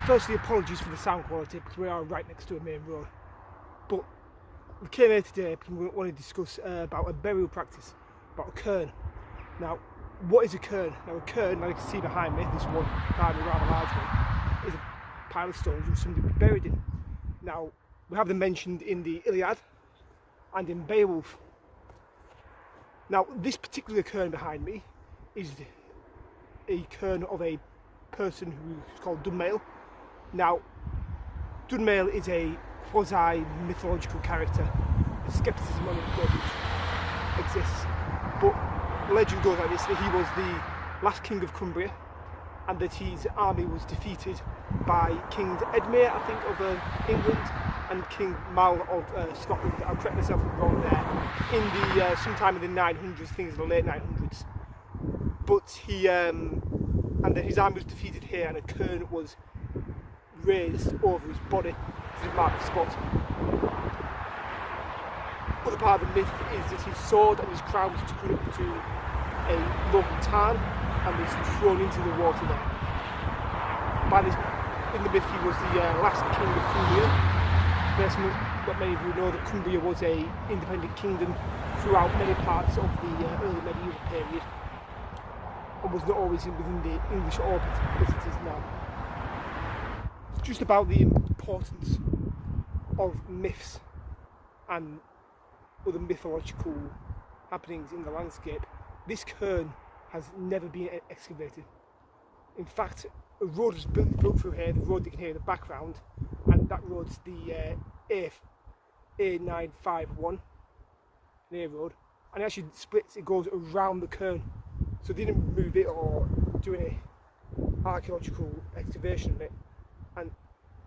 Firstly, apologies for the sound quality because we are right next to a main road. But we came here today because we want to discuss about a burial practice, about a cairn. Now, what is a cairn? Now, a cairn, like you can see behind me, this one, behind me, rather large one, is a pile of stones which somebody was buried in. Now, we have them mentioned in the Iliad and in Beowulf. Now, this particular cairn behind me is a cairn of a person who's called Dunmail. Now, Dunmail is a quasi-mythological character. The scepticism on it exists, but legend goes like this, that he was the last king of Cumbria and that his army was defeated by King Edmure, I think, of England, and King Mal of Scotland. I'll correct myself if I'm wrong there. In the sometime in the 900s, things in the late 900s. But he, and then his army was defeated here, and a cairn was raised over his body to mark the spot. Other part of the myth is that his sword and his crown was taken up to a local tarn and was thrown into the water there. In the myth, he was the last king of Cumbria. Not many of you know that Cumbria was an independent kingdom throughout many parts of the early medieval period, and was not always within the English orbit as it is now. Just about the importance of myths and other mythological happenings in the landscape, this cairn has never been excavated. In fact, a road was built through here, the road you can hear in the background, and that road's the A951, an A road, and it actually splits, it goes around the cairn. So they didn't move it or do any archaeological excavation of it. And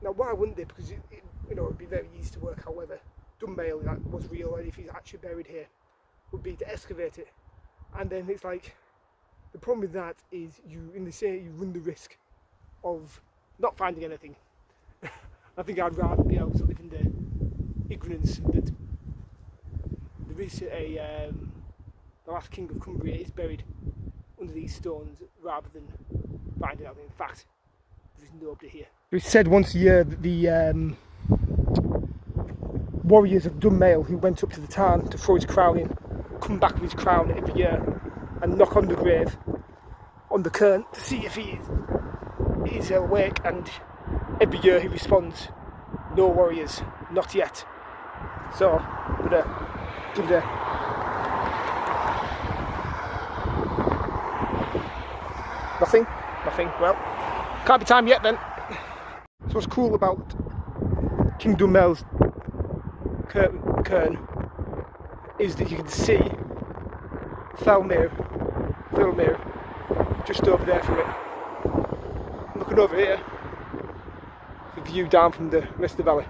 now, why wouldn't they? Because it'd be very easy to work out whether Dunmail was real, and if he's actually buried here, would be to excavate it. And then it's like, the problem with that is you run the risk of not finding anything. I think I'd rather be able to live in the ignorance that there is the last king of Cumbria is buried under these stones, rather than finding out that in fact there is nobody here. It's said once a year that the warriors of Dunmail who went up to the tarn to throw his crown in come back with his crown every year and knock on the grave, on the cairn, to see if he is awake, and every year he responds, "No warriors, not yet." So I'm gonna give it a nothing, well, can't be time yet then. So what's cool about King Dunmail's cairn is that you can see Thilmere just over there from it. Looking over here, the view down from the rest of the valley.